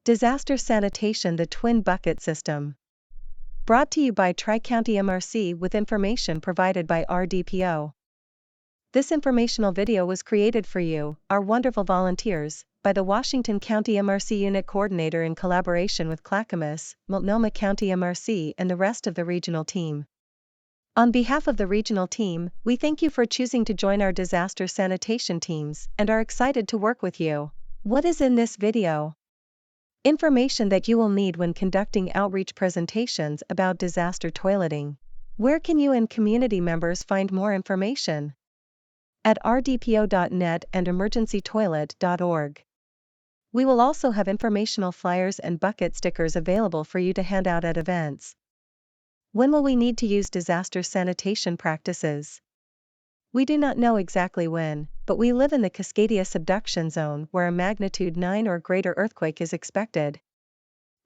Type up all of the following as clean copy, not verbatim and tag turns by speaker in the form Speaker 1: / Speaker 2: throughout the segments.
Speaker 1: Disaster Sanitation, the Twin Bucket System. Brought to you by Tri-County MRC with information provided by RDPO. This informational video was created for you, our wonderful volunteers, by the Washington County MRC Unit Coordinator in collaboration with Clackamas, Multnomah County MRC and the rest of the regional team. On behalf of the regional team, we thank you for choosing to join our disaster sanitation teams and are excited to work with you. What is in this video? Information that you will need when conducting outreach presentations about disaster toileting. Where can you and community members find more information? At rdpo.net and emergencytoilet.org. We will also have informational flyers and bucket stickers available for you to hand out at events. When will we need to use disaster sanitation practices? We do not know exactly when, but we live in the Cascadia subduction zone where a magnitude 9 or greater earthquake is expected.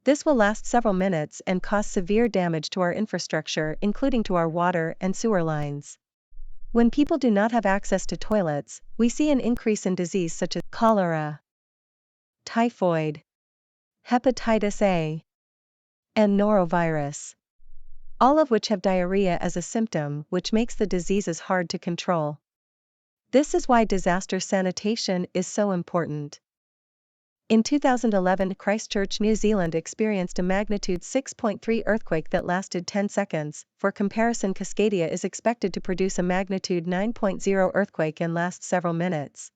Speaker 1: This will last several minutes and cause severe damage to our infrastructure, including to our water and sewer lines. When people do not have access to toilets, we see an increase in disease such as cholera, typhoid, hepatitis A, and norovirus, all of which have diarrhea as a symptom, which makes the diseases hard to control. This is why disaster sanitation is so important. In 2011, Christchurch, New Zealand experienced a magnitude 6.3 earthquake that lasted 10 seconds. For comparison, Cascadia is expected to produce a magnitude 9.0 earthquake and last several minutes.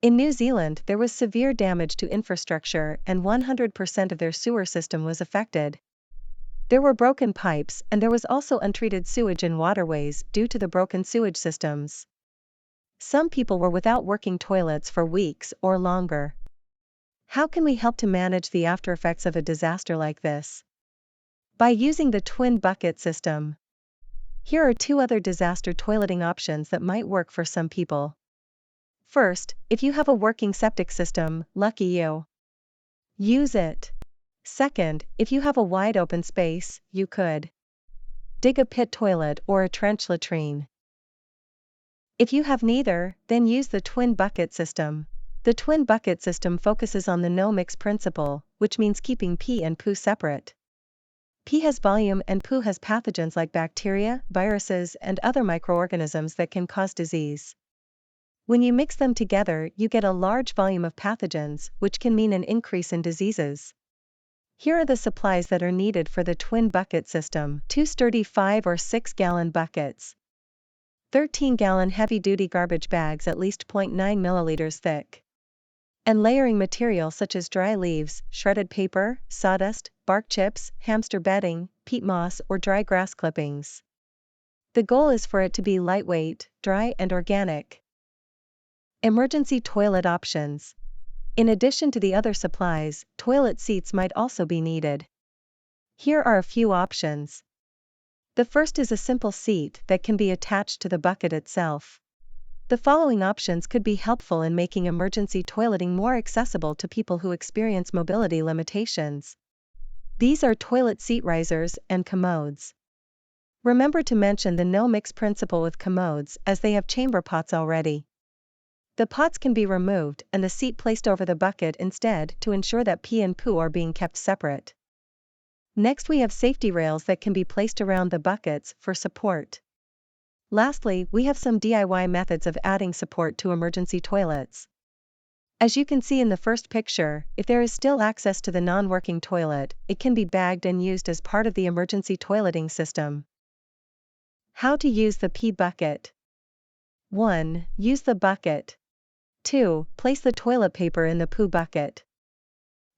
Speaker 1: In New Zealand, there was severe damage to infrastructure and 100% of their sewer system was affected. There were broken pipes and there was also untreated sewage in waterways due to the broken sewage systems. Some people were without working toilets for weeks or longer. How can we help to manage the aftereffects of a disaster like this? By using the twin bucket system. Here are two other disaster toileting options that might work for some people. First, if you have a working septic system, lucky you. Use it. Second, if you have a wide open space, you could dig a pit toilet or a trench latrine. If you have neither, then use the twin bucket system. The twin bucket system focuses on the no-mix principle, which means keeping pee and poo separate. Pee has volume and poo has pathogens like bacteria, viruses, and other microorganisms that can cause disease. When you mix them together, you get a large volume of pathogens, which can mean an increase in diseases. Here are the supplies that are needed for the twin bucket system: 2 sturdy 5 or 6 gallon buckets, 13-gallon heavy-duty garbage bags at least 0.9 milliliters thick, and layering material such as dry leaves, shredded paper, sawdust, bark chips, hamster bedding, peat moss or dry grass clippings. The goal is for it to be lightweight, dry and organic. Emergency toilet options. In addition to the other supplies, toilet seats might also be needed. Here are a few options. The first is a simple seat that can be attached to the bucket itself. The following options could be helpful in making emergency toileting more accessible to people who experience mobility limitations. These are toilet seat risers and commodes. Remember to mention the no-mix principle with commodes as they have chamber pots already. The pots can be removed and the seat placed over the bucket instead to ensure that pee and poo are being kept separate. Next, we have safety rails that can be placed around the buckets for support. Lastly, we have some DIY methods of adding support to emergency toilets. As you can see in the first picture, if there is still access to the non-working toilet, it can be bagged and used as part of the emergency toileting system. How to use the pee bucket. 1. Use the bucket. 2. Place the toilet paper in the poo bucket.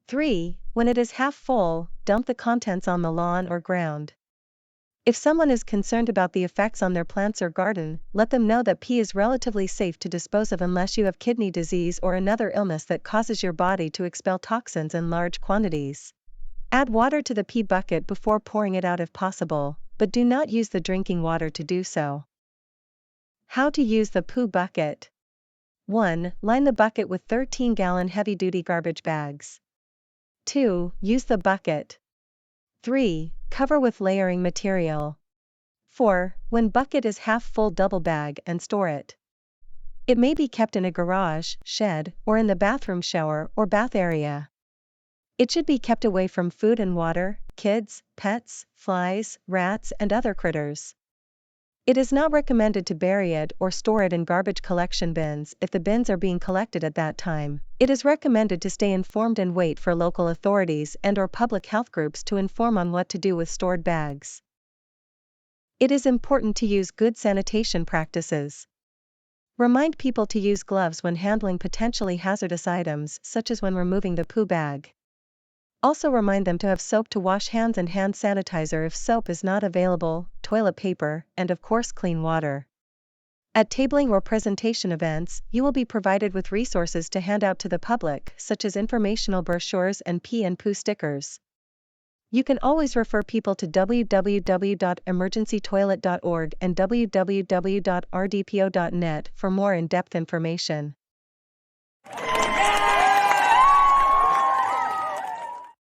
Speaker 1: 3. When it is half full, dump the contents on the lawn or ground. If someone is concerned about the effects on their plants or garden, let them know that pee is relatively safe to dispose of unless you have kidney disease or another illness that causes your body to expel toxins in large quantities. Add water to the pee bucket before pouring it out if possible, but do not use the drinking water to do so. How to use the poo bucket. 1. Line the bucket with 13-gallon heavy-duty garbage bags. 2. Use the bucket. 3. Cover with layering material. 4. When bucket is half full, double bag and store it. It may be kept in a garage, shed, or in the bathroom shower or bath area. It should be kept away from food and water, kids, pets, flies, rats, and other critters. It is not recommended to bury it or store it in garbage collection bins if the bins are being collected at that time. It is recommended to stay informed and wait for local authorities and/or public health groups to inform on what to do with stored bags. It is important to use good sanitation practices. Remind people to use gloves when handling potentially hazardous items, such as when removing the poo bag. Also remind them to have soap to wash hands and hand sanitizer if soap is not available, toilet paper, and of course clean water. At tabling or presentation events, you will be provided with resources to hand out to the public, such as informational brochures and pee and poo stickers. You can always refer people to www.emergencytoilet.org and www.rdpo.net for more in-depth information.